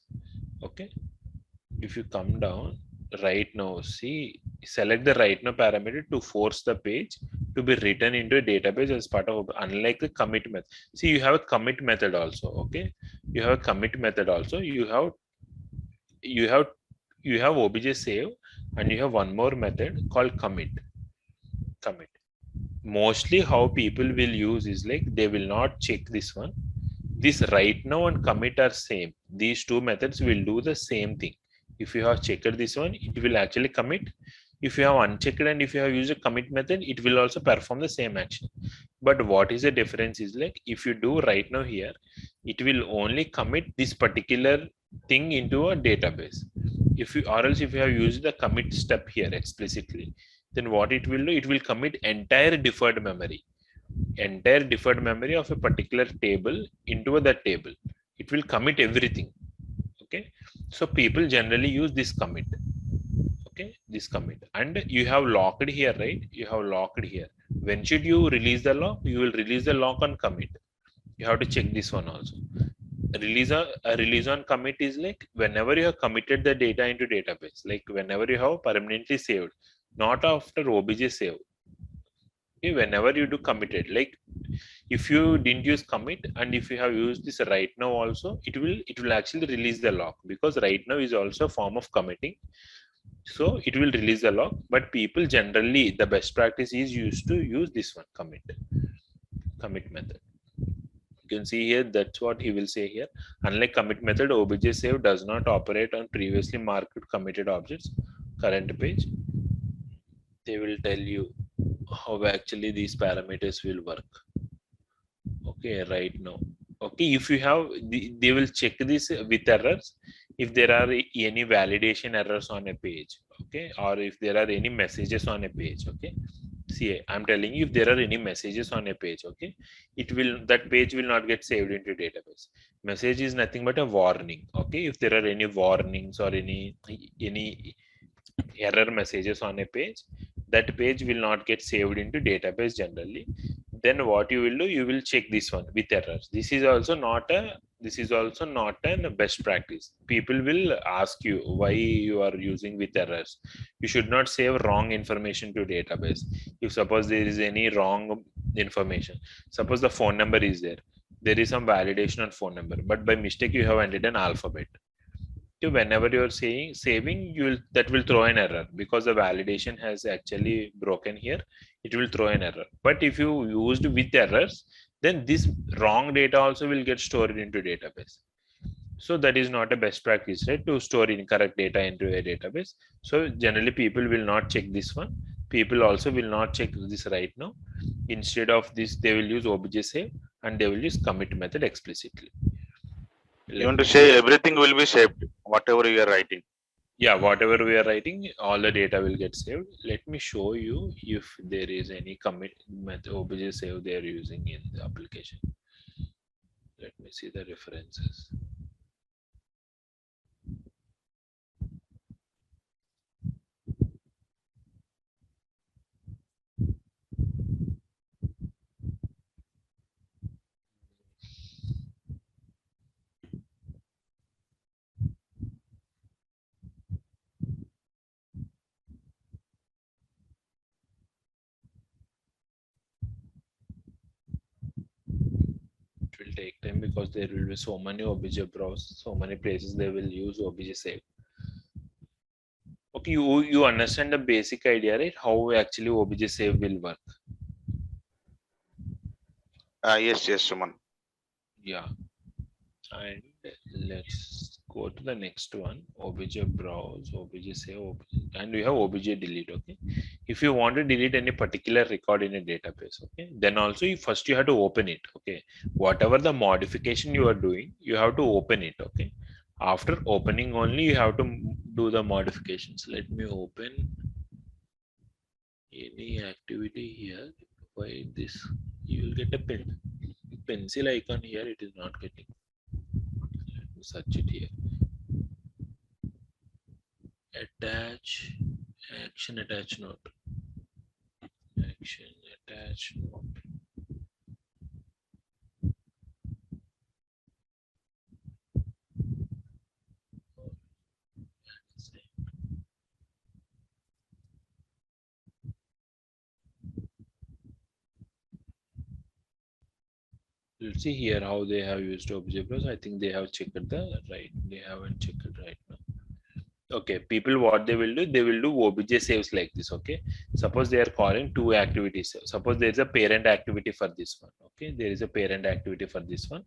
Speaker 1: Okay, if you come down right now, see, select the right now parameter to force the page to be written into a database as part of, unlike the commit method. See, you have a commit method also. Okay, you have a commit method also. You have obj save, and you have one more method called commit. Mostly how people will use is like they will not check this one. This right now and commit are same. These two methods will do the same thing. If you have checked this one, it will actually commit. If you have unchecked and if you have used a commit method, it will also perform the same action. But what is the difference is like if you do right now here, it will only commit this particular thing into a database. If you, or else if you have used the commit step here explicitly, then what it will do, it will commit entire deferred memory of a particular table into that table. It will commit everything. Okay, so people generally use this commit. Okay, this commit, and you have locked here, right? You have locked here. When should you release the lock? You will release the lock on commit. You have to check this one also. A release on commit is like whenever you have committed the data into database, like whenever you have permanently saved, not after obj save. Okay, whenever you do committed, like if you didn't use commit and if you have used this right now also, it will actually release the lock, because right now is also a form of committing. So it will release the lock, but people generally, the best practice is used to use this one, commit method. You can see here, that's what he will say here. Unlike commit method, obj save does not operate on previously marked committed objects. Current page, they will tell you how actually these parameters will work. Okay, right now. Okay, if you have, they will check this with errors if there are any validation errors on a page. Okay, or if there are any messages on a page. Okay, see, I'm telling you, if there are any messages on a page, okay, that page will not get saved into database. Message is nothing but a warning. Okay, if there are any warnings or any error messages on a page, that page will not get saved into database generally. Then what you will do, you will check this one with errors. This is also not a best practice. People will ask you why you are using with errors. You should not save wrong information to database. If suppose there is any wrong information, suppose the phone number is there is some validation on phone number, but by mistake you have entered an alphabet. So whenever you're saying saving, that will throw an error, because the validation has actually broken here. It will throw an error. But if you used with errors, then this wrong data also will get stored into database. So that is not a best practice, right, to store incorrect data into a database. So generally people will not check this one. People also will not check this right now. Instead of this, they will use obj save and they will use commit method explicitly.
Speaker 3: You want to say everything will be saved, whatever you are writing.
Speaker 1: Yeah, whatever we are writing, all the data will get saved. Let me show you if there is any commit method obj save they are using in the application. Let me see the references. It will take time because there will be so many obj browse, so many places they will use obj save. Okay, you understand the basic idea, right? How actually obj save will work.
Speaker 3: Yes, Suman.
Speaker 1: Yeah. And let's go to the next one. Obj browse, obj save, and we have obj delete. Okay. If you want to delete any particular record in a database, okay, then also first you have to open it. Okay. Whatever the modification you are doing, you have to open it. Okay. After opening only, you have to do the modifications. Let me open any activity here. Why this? You will get a pencil icon here. It is not getting. Let me search it here. Attach action, attach note, action, attach note. Let's see here how they have used object browse. I think they have checked the right. They haven't checked it right now. Okay, people, what they will do, they will do obj saves like this. Okay, suppose they are calling two activities. Suppose there is a parent activity for this one. Okay, there is a parent activity for this one.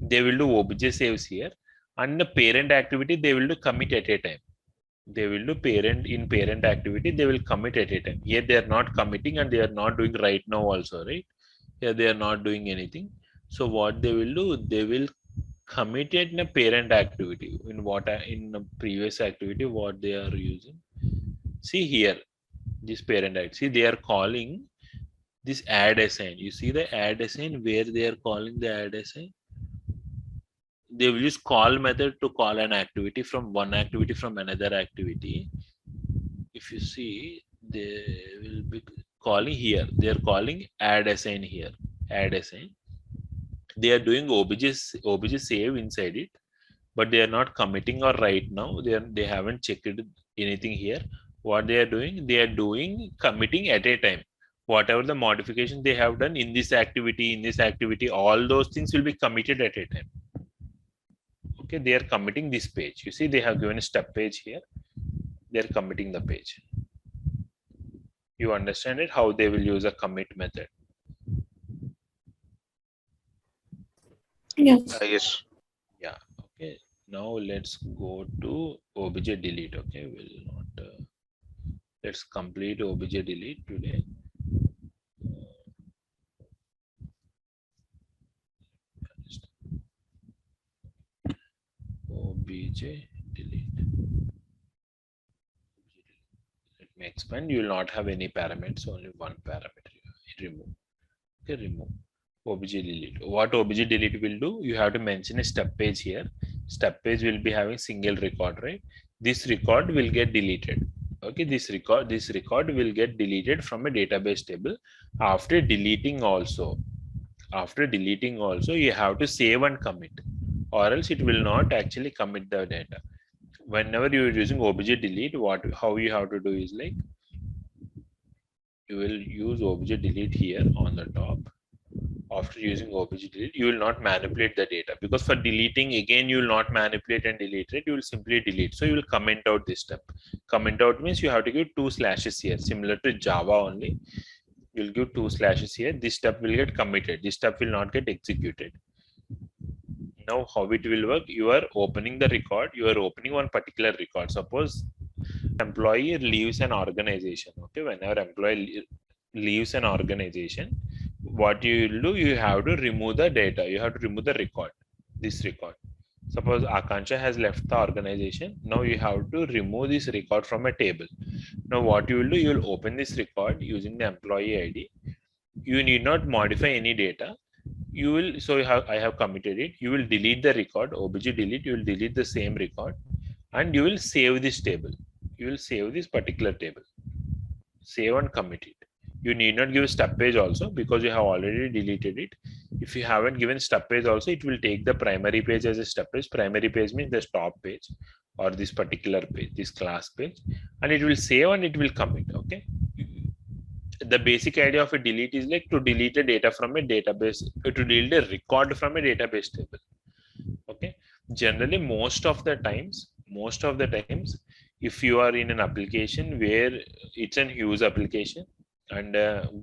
Speaker 1: They will do obj saves here, and the parent activity they will do commit at a time. They will do parent activity, they will commit at a time. Here they are not committing and they are not doing right now also, right? Here they are not doing anything. So what they will do, they will commit it in a parent activity. In what in the previous activity, what they are using. See here, this parent activity. See, they are calling this add assign. You see the add assign where they are calling the add assign. They will use call method to call an activity from one activity from another activity. If you see, they will be calling here. They are calling add assign here. Add assign. They are doing obj save inside it, but they are not committing or right now. They haven't checked anything here. What they are doing? They are doing committing at a time. Whatever the modification they have done in this activity, all those things will be committed at a time. Okay, they are committing this page. You see, they have given a step page here. They are committing the page. You understand it, how they will use a commit method.
Speaker 2: Yes.
Speaker 3: Yes.
Speaker 1: Yeah. Okay. Now let's go to obj delete. Okay. Will not. Let's complete obj delete today. Obj delete. Let me expand. You will not have any parameters. Only one parameter. Remove. Okay. Remove. Obj delete. What obj delete will do? You have to mention a step page here. Step page will be having single record, right? This record will get deleted. Okay, this record will get deleted from a database table. After deleting also, you have to save and commit, or else it will not actually commit the data. Whenever you are using obj delete, how you have to do is like, you will use obj delete here on the top. After using obj delete, you will not manipulate the data, because for deleting again you will not manipulate and delete it. You will simply delete. So you will comment out this step. Comment out means you have to give 2 slashes here, similar to Java only. You will give 2 slashes here. This step will get committed. This step will not get executed. Now how it will work? You are opening the record. You are opening one particular record. Suppose employee leaves an organization. Okay, whenever employee leaves an organization, what you will do, you have to remove the data. You have to remove the record. This record. Suppose Akansha has left the organization. Now you have to remove this record from a table. Now what you will do, you will open this record using the employee ID. You need not modify any data. You will, so I have committed it. You will delete the record, obj delete. You will delete the same record, and you will save this table. You will save this particular table. Save and commit it. You need not give step page also, because you have already deleted it. If you haven't given step page also, it will take the primary page as a step page. Primary page means the stop page, or this particular page, this class page, and it will save and it will commit. Okay. The basic idea of a delete is like to delete a data from a database, to delete a record from a database table. Okay. Generally, most of the times, if you are in an application where it's a huge application, and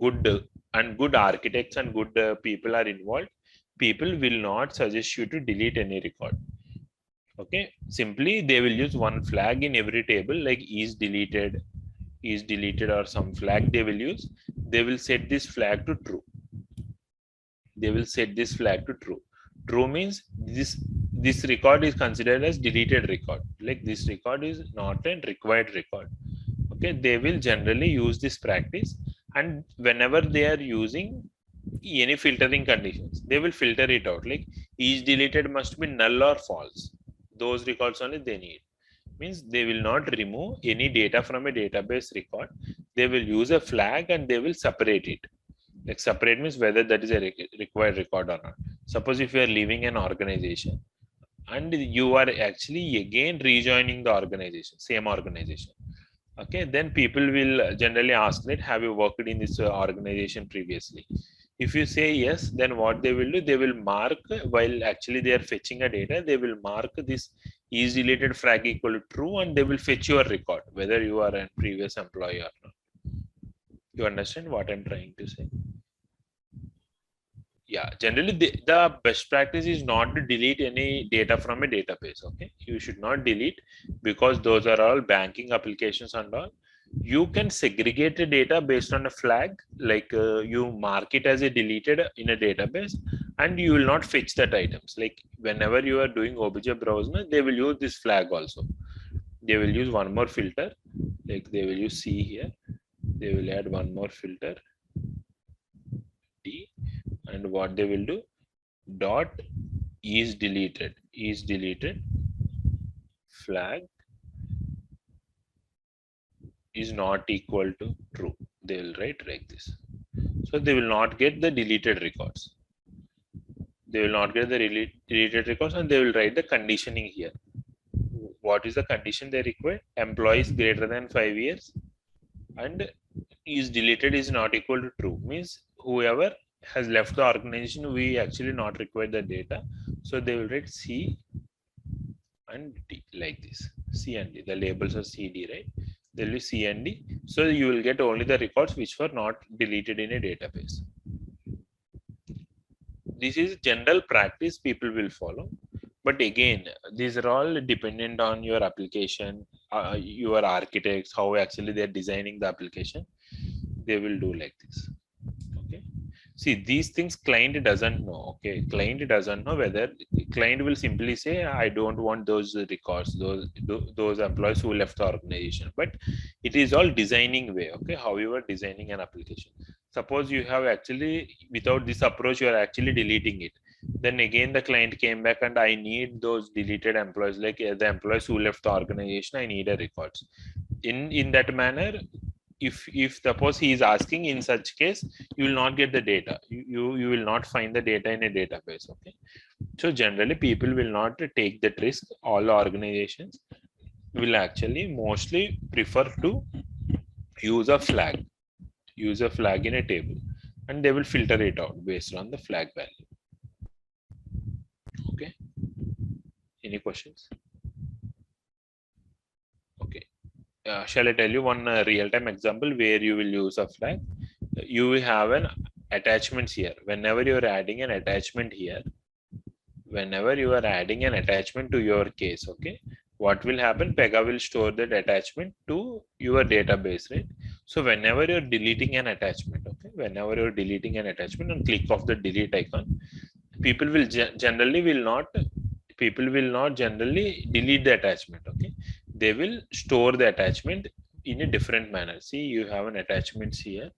Speaker 1: good architects and good people are involved, people will not suggest you to delete any record. Okay, simply they will use one flag in every table, like is deleted or some flag they will use. They will set this flag to true. They will set this flag to true. True means this record is considered as deleted record. Like this record is not a required record. Okay, they will generally use this practice, and whenever they are using any filtering conditions, they will filter it out. Like each deleted must be null or false. Those records only they need. Means they will not remove any data from a database record. They will use a flag and they will separate it. Like separate means whether that is a required record or not. Suppose if you are leaving an organization and you are actually again rejoining the organization, same organization. Okay, then people will generally ask that have you worked in this organization previously. If you say yes, then what they will do, they will mark, while actually they are fetching a data, they will mark this is deleted flag equal to true, and they will fetch your record whether you are a previous employee or not. You understand what I'm trying to say? Yeah, generally the best practice is not to delete any data from a database. Okay, you should not delete, because those are all banking applications and all. You can segregate the data based on a flag, like you mark it as a deleted in a database, and you will not fetch that items. Like whenever you are doing obj browser, they will use this flag also. They will use one more filter, like they will use C here. They will add one more filter D, and what they will do, dot is deleted flag is not equal to true. They will write like this. So they will not get the deleted records. They will not get the deleted records, and they will write the conditioning here. What is the condition they require? Employees greater than 5 years and is deleted is not equal to true. Means whoever has left the organization, we actually not require the data. So they will write C and D like this. C and D. The labels are C, D, right? There will be C and D. So you will get only the records which were not deleted in a database. This is general practice people will follow. But again, these are all dependent on your application, your architects, how actually they're designing the application. They will do like this. Okay. See, these things client doesn't know. Okay, client doesn't know whether client will simply say, I don't want those records, those employees who left the organization. But it is all designing way. Okay, how you are designing an application. Suppose you have actually, without this approach, you are actually deleting it. Then again, the client came back and I need those deleted employees, like the employees who left the organization, I need a records. In that manner, if suppose he is asking, in such case you will not get the data. You will not find the data in a database. Okay, so generally people will not take that risk. All organizations will actually mostly prefer to use a flag in a table, and they will filter it out based on the flag value. Okay, any questions? Okay, shall I tell you one real-time example where you will use a flag? You will have an attachments here. Whenever you are adding an attachment here, whenever you are adding an attachment to your case, okay, what will happen? Pega will store that attachment to your database, right? So whenever you're deleting an attachment, okay, whenever you're deleting an attachment and click off the delete icon, people will generally delete the attachment. Okay, they will store the attachment in a different manner. See, you have an attachments here,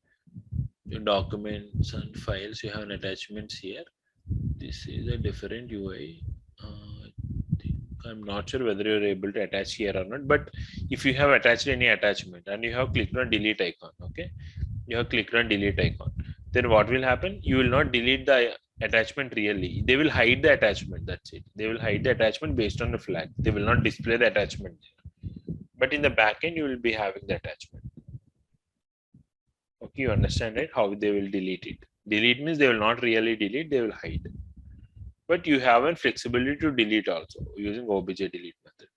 Speaker 1: your documents and files, you have an attachments here. This is a different UI. I'm not sure whether you're able to attach here or not, but if you have attached any attachment and you have clicked on delete icon, okay, you have clicked on delete icon, then what will happen? You will not delete the attachment really. They will hide the attachment. That's it. They will hide the attachment based on the flag. They will not display the attachment there. But in the backend, you will be having the attachment. Okay, you understand, right? How they will delete it. Delete means they will not really delete, they will hide. But you have a flexibility to delete also using obj delete method.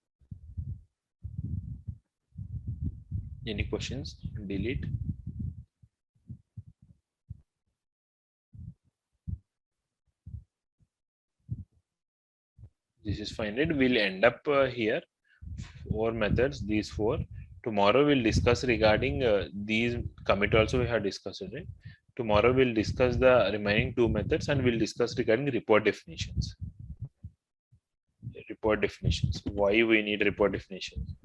Speaker 1: Any questions? Delete. this is 500. We'll end up here. 4 methods, these 4. Tomorrow we'll discuss regarding these commit also we have discussed, right? Tomorrow we'll discuss the remaining 2 methods and we'll discuss regarding report definitions. Report definitions. Why we need report definitions?